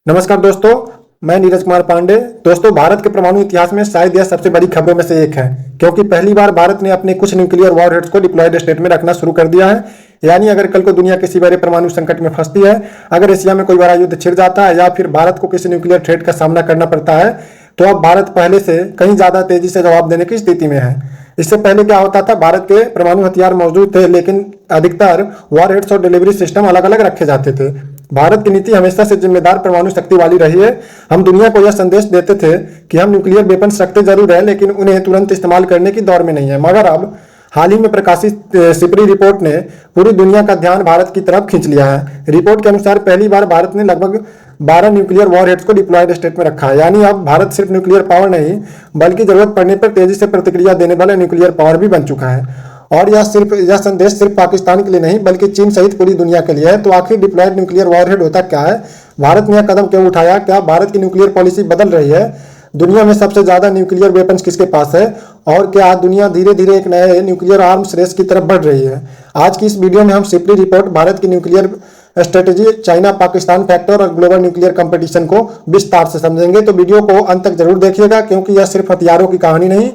नमस्कार दोस्तों, मैं नीरज कुमार पांडे। दोस्तों, भारत के परमाणु इतिहास में शायद यह सबसे बड़ी खबरों में से एक है, क्योंकि पहली बार भारत ने अपने कुछ न्यूक्लियर वॉरहेड्स को डिप्लॉयड स्टेट में रखना शुरू कर दिया है। यानी अगर कल को दुनिया किसी बड़े परमाणु संकट में फंसती है, अगर एशिया में कोई बड़ा युद्ध छिड़ जाता है या फिर भारत को किसी न्यूक्लियर थ्रेट का सामना करना पड़ता है, तो अब भारत पहले से कहीं ज्यादा तेजी से जवाब देने की स्थिति में है। इससे पहले क्या होता था, भारत के परमाणु हथियार मौजूद थे, लेकिन अधिकतर वॉरहेड्स और डिलीवरी सिस्टम अलग अलग रखे जाते थे। भारत की नीति हमेशा से जिम्मेदार परमाणु शक्ति वाली रही है। हम दुनिया को यह संदेश देते थे कि हम न्यूक्लियर वेपन्स रखते जरूर हैं, लेकिन उन्हें तुरंत इस्तेमाल करने की दौर में नहीं है। मगर अब हाल ही में प्रकाशित सिपरी रिपोर्ट ने पूरी दुनिया का ध्यान भारत की तरफ खींच लिया है। रिपोर्ट के अनुसार पहली बार भारत ने लगभग 12 न्यूक्लियर वॉरहेड्स को डिप्लॉयड स्टेट में रखा है। यानी अब भारत सिर्फ न्यूक्लियर पावर नहीं, बल्कि जरूरत पड़ने पर तेजी से प्रतिक्रिया देने वाला न्यूक्लियर पावर भी बन चुका है। और यह संदेश सिर्फ पाकिस्तान के लिए नहीं, बल्कि चीन सहित पूरी दुनिया के लिए है। तो आखिर डिप्लॉयड न्यूक्लियर वॉरहेड होता क्या है? भारत ने यह कदम क्यों उठाया? क्या भारत की न्यूक्लियर पॉलिसी बदल रही है? दुनिया में सबसे ज्यादा न्यूक्लियर वेपन्स किसके पास है? और क्या दुनिया धीरे धीरे एक नए न्यूक्लियर आर्म्स रेस की तरफ बढ़ रही है? आज की इस वीडियो में हम सिपरी रिपोर्ट, भारत की nuclear strategy, China Pakistan factor और ग्लोबल न्यूक्लियर कंपटीशन को विस्तार से समझेंगे। तो वीडियो को अंत तक जरूर देखिएगा, क्योंकि यह सिर्फ हथियारों की कहानी नहीं,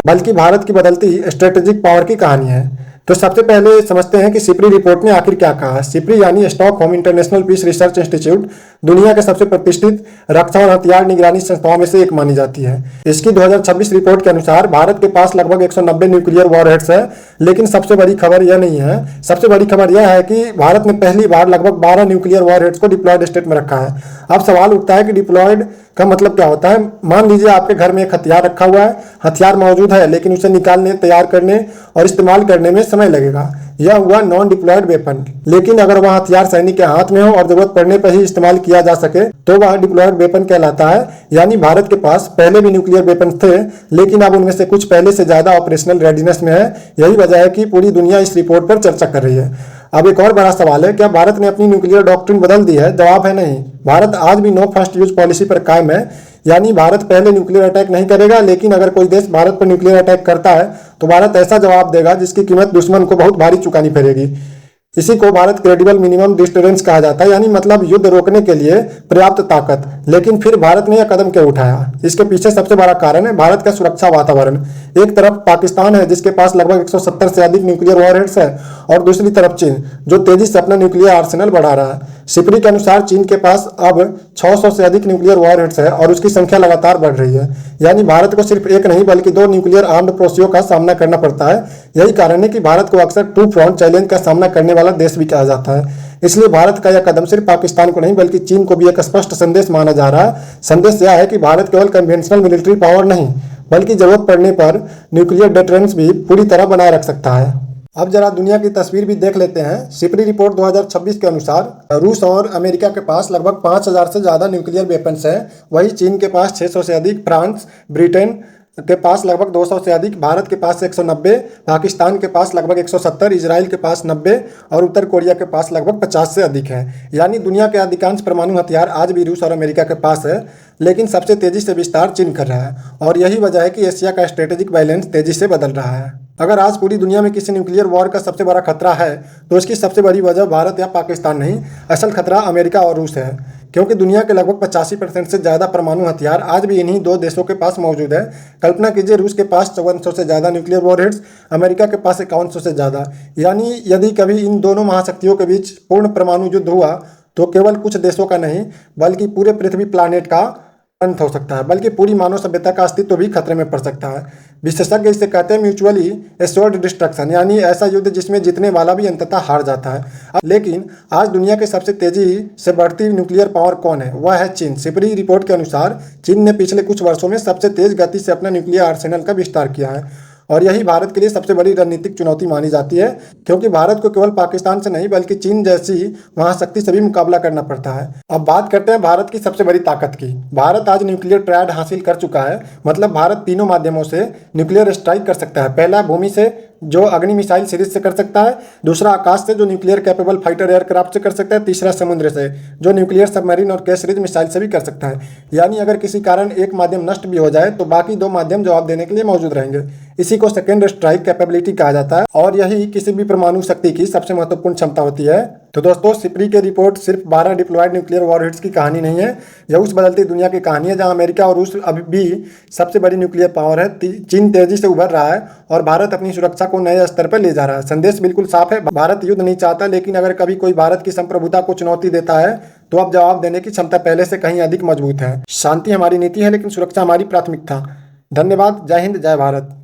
बल्कि भारत की बदलती स्ट्रेटेजिक पावर की कहानी है। तो सबसे पहले समझते हैं कि सिपरी रिपोर्ट ने आखिर क्या कहा। सिपरी यानी Stockholm International Peace Research Institute दुनिया के सबसे प्रतिष्ठित रक्षा और हथियार निगरानी संस्थाओं में से एक मानी जाती है। इसकी 2026 रिपोर्ट के अनुसार भारत के पास लगभग 190 न्यूक्लियर वॉरहेड्स है। लेकिन सबसे बड़ी खबर यह नहीं है। सबसे बड़ी खबर यह है कि भारत ने पहली बार लगभग 12 न्यूक्लियर वॉरहेड्स को डिप्लॉयड स्टेट में रखा है। अब सवाल उठता है कि डिप्लॉयड का मतलब क्या होता है। मान लीजिए आपके घर में एक हथियार रखा हुआ है, हथियार मौजूद है, लेकिन उसे निकालने, तैयार करने और इस्तेमाल करने में समय लगेगा। यह हुआ नॉन डिप्लॉयड वेपन। लेकिन अगर वह हथियार सैनिक के हाथ में हो और जरूरत पड़ने पर ही इस्तेमाल किया जा सके, तो वह डिप्लॉयड वेपन कहलाता है। यानी भारत के पास पहले भी न्यूक्लियर वेपन थे, लेकिन अब उनमें से कुछ पहले से ज्यादा ऑपरेशनल रेडीनेस में है। यही वजह है कि पूरी दुनिया इस रिपोर्ट पर चर्चा कर रही है। अब एक और बड़ा सवाल है, क्या भारत ने अपनी न्यूक्लियर डॉक्ट्रिन बदल दी है? जवाब है नहीं। भारत आज भी नो फर्स्ट यूज पॉलिसी पर कायम है। यानी भारत पहले न्यूक्लियर अटैक नहीं करेगा, लेकिन अगर कोई देश भारत पर न्यूक्लियर अटैक करता है, तो भारत ऐसा जवाब देगा जिसकी कीमत दुश्मन को बहुत भारी चुकानी पड़ेगी। इसी को भारत क्रेडिबल मिनिमम डिस्टरेंस कहा जाता है, यानी मतलब युद्ध रोकने के लिए पर्याप्त ताकत। लेकिन फिर भारत ने यह कदम क्यों उठाया? इसके पीछे सबसे बड़ा कारण है भारत का सुरक्षा वातावरण। एक तरफ पाकिस्तान है, जिसके पास लगभग 170 से अधिक न्यूक्लियर वॉरहेड्स है, और दूसरी तरफ चीन, जो तेजी से अपना न्यूक्लियर आर्सेनल बढ़ा रहा है। सिपरी के अनुसार चीन के पास अब 600 से अधिक न्यूक्लियर वॉरहेड्स है और उसकी संख्या लगातार बढ़ रही है। यानी भारत को सिर्फ एक नहीं, बल्कि 2 न्यूक्लियर आर्म्ड पड़ोसियों का सामना करना पड़ता है। यही कारण है कि भारत को अक्सर टू फ्रंट चैलेंज का सामना करने वाला देश भी कहा जाता है। इसलिए भारत का यह कदम सिर्फ पाकिस्तान को नहीं, बल्कि चीन को भी एक स्पष्ट संदेश माना जा रहा है। संदेश यह है कि भारत केवल कन्वेंशनल मिलिट्री पावर नहीं, बल्कि जरूरत पड़ने पर न्यूक्लियर डिटरेंस भी पूरी तरह बनाए रख सकता है। अब जरा दुनिया की तस्वीर भी देख लेते हैं। सिपरी रिपोर्ट 2026 के अनुसार रूस और अमेरिका के पास लगभग 5000 से ज्यादा न्यूक्लियर वेपन्स हैं। वहीं चीन के पास 600 से अधिक, फ्रांस, ब्रिटेन के पास लगभग 200 से अधिक, भारत के पास 190, पाकिस्तान के पास लगभग 170, इजराइल के पास 90 और उत्तर कोरिया के पास लगभग 50 से अधिक है। यानी दुनिया के अधिकांश परमाणु हथियार आज भी रूस और अमेरिका के पास है, लेकिन सबसे तेजी से विस्तार चीन कर रहा है। और यही वजह है कि एशिया का स्ट्रेटेजिक बैलेंस तेजी से बदल रहा है। अगर आज पूरी दुनिया में किसी न्यूक्लियर वॉर का सबसे बड़ा खतरा है, तो इसकी सबसे बड़ी वजह भारत या पाकिस्तान नहीं, असल खतरा अमेरिका और रूस है। क्योंकि दुनिया के लगभग 85% से ज़्यादा परमाणु हथियार आज भी इन्हीं 2 देशों के पास मौजूद है। कल्पना कीजिए, रूस के पास 5400 से ज़्यादा न्यूक्लियर वॉरहेड्स, अमेरिका के पास 5100 से ज़्यादा। यानी यदि कभी इन दोनों महाशक्तियों के बीच पूर्ण परमाणु युद्ध हुआ, तो केवल कुछ देशों का नहीं, बल्कि पूरे पृथ्वी प्लानेट का अंत हो सकता है, बल्कि पूरी मानव सभ्यता का अस्तित्व भी खतरे में पड़ सकता है। विशेषज्ञ इसे कहते हैं म्यूचुअली एश्योर्ड डिस्ट्रक्शन, यानी ऐसा युद्ध जिसमें जीतने वाला भी अंततः हार जाता है। लेकिन आज दुनिया के सबसे तेजी से बढ़ती न्यूक्लियर पावर कौन है? वह है चीन। सिपरी रिपोर्ट के अनुसार चीन ने पिछले कुछ वर्षों में सबसे तेज गति से अपना न्यूक्लियर आर्सेनल का विस्तार किया है, और यही भारत के लिए सबसे बड़ी रणनीतिक चुनौती मानी जाती है। क्योंकि भारत को केवल पाकिस्तान से नहीं, बल्कि चीन जैसी महाशक्ति से भी मुकाबला करना पड़ता है। अब बात करते हैं भारत की सबसे बड़ी ताकत की। भारत आज न्यूक्लियर ट्रायड हासिल कर चुका है। मतलब भारत तीनों माध्यमों से न्यूक्लियर स्ट्राइक कर सकता है। पहला भूमि से, जो अग्नि मिसाइल सीरीज से कर सकता है। दूसरा आकाश से, जो न्यूक्लियर कैपेबल फाइटर एयरक्राफ्ट से कर सकता है। तीसरा समुद्र से, जो न्यूक्लियर सबमरीन और के सीरीज मिसाइल से भी कर सकता है। यानी अगर किसी कारण एक माध्यम नष्ट भी हो जाए, तो बाकी 2 माध्यम जवाब देने के लिए मौजूद रहेंगे। इसी को सेकेंड स्ट्राइक कैपेबिलिटी कहा जाता है और यही किसी भी परमाणु शक्ति की सबसे महत्वपूर्ण क्षमता होती है। तो दोस्तों, सिपरी की रिपोर्ट सिर्फ 12 डिप्लॉयड न्यूक्लियर वॉरहेड्स की कहानी नहीं है, यह उस बदलती दुनिया की कहानी है जहां अमेरिका और रूस अभी भी सबसे बड़ी न्यूक्लियर पावर है। चीन तेजी से उभर रहा है और भारत अपनी सुरक्षा को नए स्तर पर ले जा रहा है। संदेश बिल्कुल साफ है, भारत युद्ध नहीं चाहता, लेकिन अगर कभी कोई भारत की संप्रभुता को चुनौती देता है तो अब जवाब देने की क्षमता पहले से कहीं अधिक मजबूत है। शांति हमारी नीति है, लेकिन सुरक्षा हमारी प्राथमिकता। धन्यवाद। जय हिंद, जय भारत।